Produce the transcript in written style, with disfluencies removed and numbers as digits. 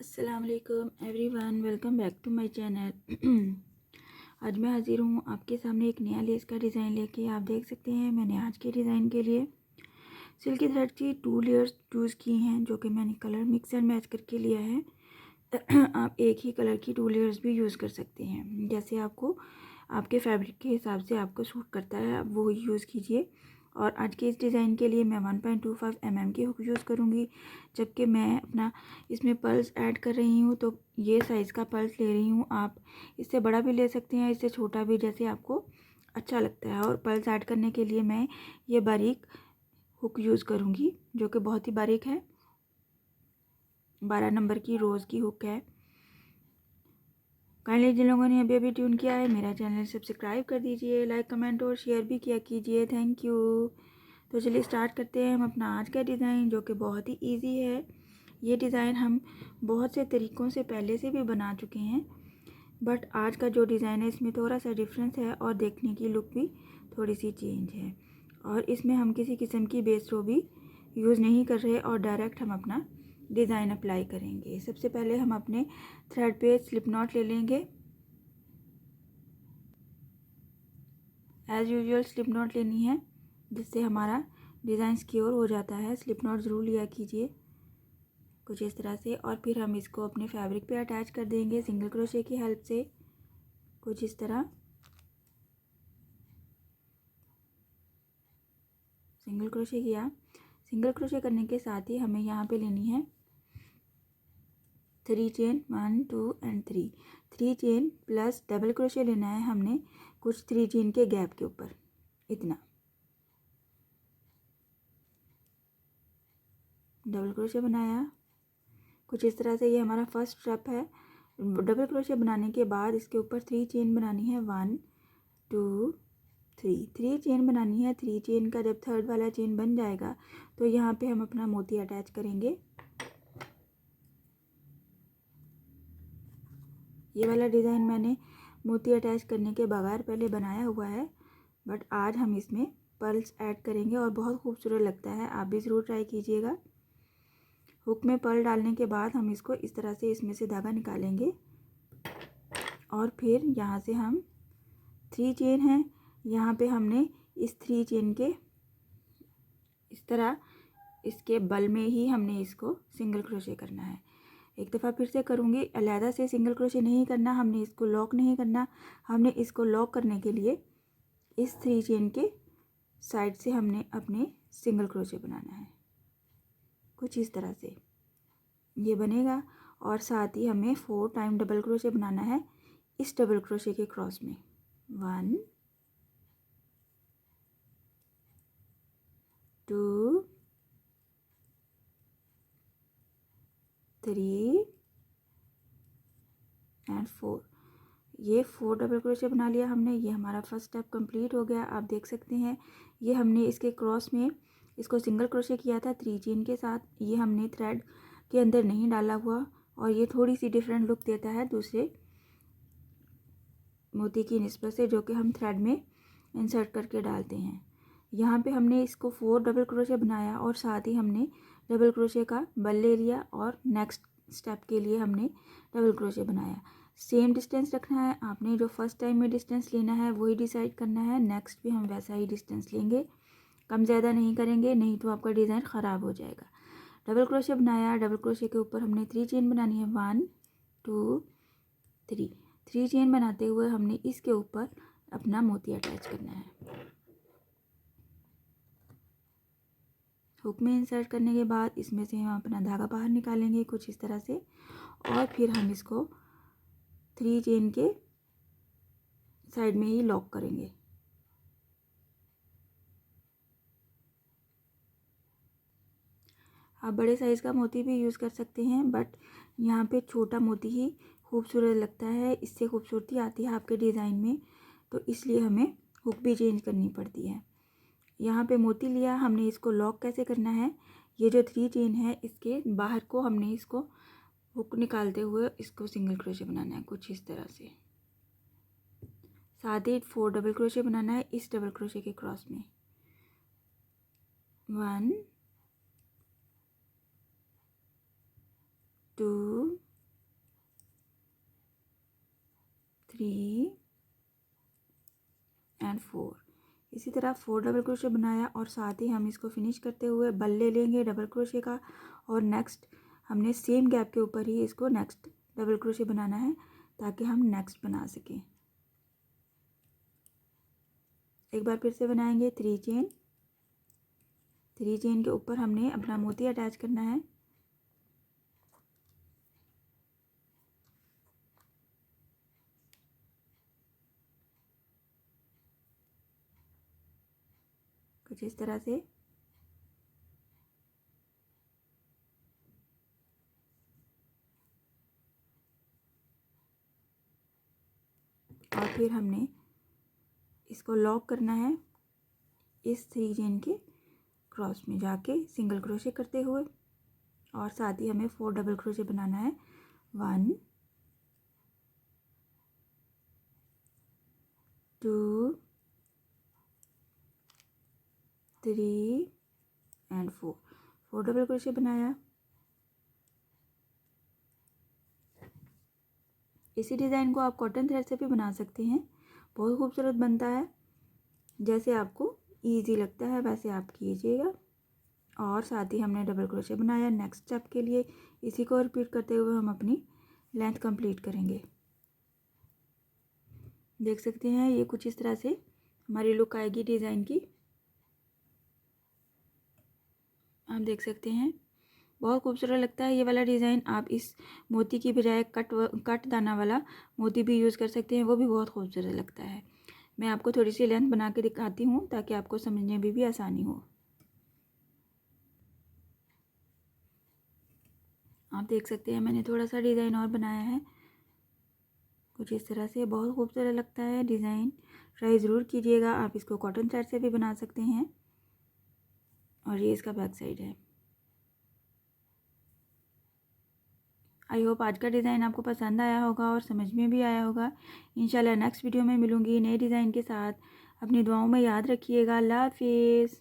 अस्सलाम वालेकुम everyone, welcome back to my channel. आज मैं हाजिर हूँ आपके सामने एक नया लेस का डिज़ाइन लेके। आप देख सकते हैं मैंने आज के डिज़ाइन के लिए सिल्की थ्रेड की 2 लेयर्स चूज़ की हैं, जो कि मैंने कलर मिक्स एंड मैच करके लिया है। आप एक ही कलर की 2 लेयर्स भी यूज़ कर सकते हैं, जैसे आपको आपके फैब्रिक के हिसाब से आपको सूट करता है आप वो यूज़ कीजिए। और आज के इस डिज़ाइन के लिए मैं 1.25 mm की हुक यूज़ करूँगी, जबकि मैं अपना इसमें पल्स ऐड कर रही हूँ तो ये साइज़ का पल्स ले रही हूँ। आप इससे बड़ा भी ले सकते हैं, इससे छोटा भी, जैसे आपको अच्छा लगता है। और पल्स ऐड करने के लिए मैं ये बारीक हुक यूज़ करूँगी, जो कि बहुत ही बारीक है। 12 नंबर की रोज़ की हुक है। काइंडली जिन लोगों ने अभी अभी ट्यून किया है मेरा चैनल सब्सक्राइब कर दीजिए, लाइक कमेंट और शेयर भी किया कीजिए। Thank you. तो चलिए स्टार्ट करते हैं हम अपना आज का डिज़ाइन, जो कि बहुत ही इजी है। ये डिज़ाइन हम बहुत से तरीक़ों से पहले से भी बना चुके हैं, बट आज का जो डिज़ाइन है इसमें थोड़ा सा डिफरेंस है और देखने की लुक भी थोड़ी सी चेंज है। और इसमें हम किसी किस्म की बेस रो भी यूज़ नहीं कर रहे और डायरेक्ट हम अपना डिज़ाइन अप्लाई करेंगे। सबसे पहले हम अपने थ्रेड पे स्लिप नॉट ले लेंगे। एज़ यूजुअल स्लिप नॉट लेनी है, जिससे हमारा डिज़ाइन सिक्योर हो जाता है। स्लिप नॉट ज़रूर लिया कीजिए कुछ इस तरह से। और फिर हम इसको अपने फैब्रिक पे अटैच कर देंगे सिंगल क्रोशे की हेल्प से, कुछ इस तरह। सिंगल क्रोशे किया। सिंगल क्रोशे करने के साथ ही हमें यहाँ पे लेनी है 3 chain, 1 2 and 3। 3 chain plus double crochet लेना है हमने कुछ 3 चेन के गैप के ऊपर, इतना। डबल क्रोशे बनाया कुछ इस तरह से। ये हमारा फर्स्ट स्टेप है। डबल क्रोशे बनाने के बाद इसके ऊपर 3 चेन बनानी है, 1 2 3। 3 चेन बनानी है। 3 चेन का जब थर्ड वाला चेन बन जाएगा तो यहाँ पे हम अपना मोती अटैच करेंगे। ये वाला डिज़ाइन मैंने मोती अटैच करने के बगैर पहले बनाया हुआ है, बट आज हम इसमें पर्ल्स ऐड करेंगे और बहुत खूबसूरत लगता है। आप भी ज़रूर ट्राई कीजिएगा। हुक में पर्ल डालने के बाद हम इसको इस तरह से इसमें से धागा निकालेंगे और फिर यहाँ से हम 3 चेन हैं, यहाँ पे हमने इस 3 चेन के इस तरह इसके बल में ही हमने इसको सिंगल क्रोशे करना है। एक दफ़ा फिर से करूँगी, अलहदा से सिंगल क्रोशे नहीं करना, हमने इसको लॉक नहीं करना। हमने इसको लॉक करने के लिए इस 3 चेन के साइड से हमने अपने सिंगल क्रोशे बनाना है, कुछ इस तरह से ये बनेगा। और साथ ही हमें 4 टाइम डबल क्रोशे बनाना है इस डबल क्रोशे के क्रॉस में। 1 2 3 एंड 4। ये 4 डबल क्रोशे बना लिया हमने। ये हमारा फर्स्ट स्टेप कंप्लीट हो गया। आप देख सकते हैं ये हमने इसके क्रॉस में इसको सिंगल क्रोशे किया था 3 चेन के साथ। ये हमने थ्रेड के अंदर नहीं डाला हुआ और ये थोड़ी सी डिफरेंट लुक देता है दूसरे मोती की निस्बत से, जो कि हम थ्रेड में इंसर्ट करके डालते हैं। यहाँ पे हमने इसको 4 डबल क्रोशे बनाया और साथ ही हमने डबल क्रोशे का बल ले लिया और नेक्स्ट स्टेप के लिए हमने डबल क्रोशे बनाया। सेम डिस्टेंस रखना है आपने, जो फर्स्ट टाइम में डिस्टेंस लेना है वही डिसाइड करना है। नेक्स्ट भी हम वैसा ही डिस्टेंस लेंगे, कम ज़्यादा नहीं करेंगे, नहीं तो आपका डिज़ाइन ख़राब हो जाएगा। डबल क्रोशे बनाया, डबल क्रोशे के ऊपर हमने 3 चेन बनानी है, 1 2 3। 3 चेन बनाते हुए हमने इसके ऊपर अपना मोती अटैच करना है। हुक में इंसर्ट करने के बाद इसमें से हम अपना धागा बाहर निकालेंगे कुछ इस तरह से, और फिर हम इसको 3 चेन के साइड में ही लॉक करेंगे। आप बड़े साइज़ का मोती भी यूज़ कर सकते हैं, बट यहाँ पे छोटा मोती ही खूबसूरत लगता है, इससे खूबसूरती आती है आपके डिज़ाइन में, तो इसलिए हमें हुक भी चेंज करनी पड़ती है। यहाँ पे मोती लिया हमने, इसको लॉक कैसे करना है, ये जो 3 चेन है इसके बाहर को हमने इसको हुक निकालते हुए इसको सिंगल क्रोशे बनाना है कुछ इस तरह से। साथ ही 4 डबल क्रोशे बनाना है इस डबल क्रोशे के क्रॉस में। 1 2 एंड 4। इसी तरह 4 डबल क्रोशे बनाया और साथ ही हम इसको फिनिश करते हुए बल ले लेंगे डबल क्रोशे का, और नेक्स्ट हमने सेम गैप के ऊपर ही इसको नेक्स्ट डबल क्रोशे बनाना है ताकि हम नेक्स्ट बना सकें। एक बार फिर से बनाएंगे 3 चेन। 3 चेन के ऊपर हमने अपना मोती अटैच करना है। कुछ इस तरह से। और फिर हमने इसको लॉक करना है इस 3 चेन के क्रॉस में जाके सिंगल क्रोशे करते हुए, और साथ ही हमें 4 डबल क्रोशे बनाना है। 1 2 3 एंड 4 डबल क्रोशे बनाया। इसी डिज़ाइन को आप कॉटन थ्रेड से भी बना सकते हैं, बहुत खूबसूरत बनता है। जैसे आपको इजी लगता है वैसे आप कीजिएगा। और साथ ही हमने डबल क्रोशे बनाया। नेक्स्ट स्टेप के लिए इसी को रिपीट करते हुए हम अपनी लेंथ कंप्लीट करेंगे। देख सकते हैं ये कुछ इस तरह से हमारी लुक आएगी डिज़ाइन की। आप देख सकते हैं बहुत खूबसूरत लगता है ये वाला डिज़ाइन। आप इस मोती की बजाय कट दाना वाला मोती भी यूज़ कर सकते हैं, वो भी बहुत खूबसूरत लगता है। मैं आपको थोड़ी सी लेंथ बना के दिखाती हूँ ताकि आपको समझने में भी आसानी हो। आप देख सकते हैं मैंने थोड़ा सा डिज़ाइन और बनाया है कुछ इस तरह से, बहुत खूबसूरत लगता है डिज़ाइन। ट्राई ज़रूर कीजिएगा। आप इसको कॉटन थ्रेड से भी बना सकते हैं। और ये इसका बैक साइड है। आई होप आज का डिज़ाइन आपको पसंद आया होगा और समझ में भी आया होगा। इंशाल्लाह नेक्स्ट वीडियो में मिलूँगी नए डिज़ाइन के साथ। अपनी दुआओं में याद रखिएगा। अल्लाह हाफिज़।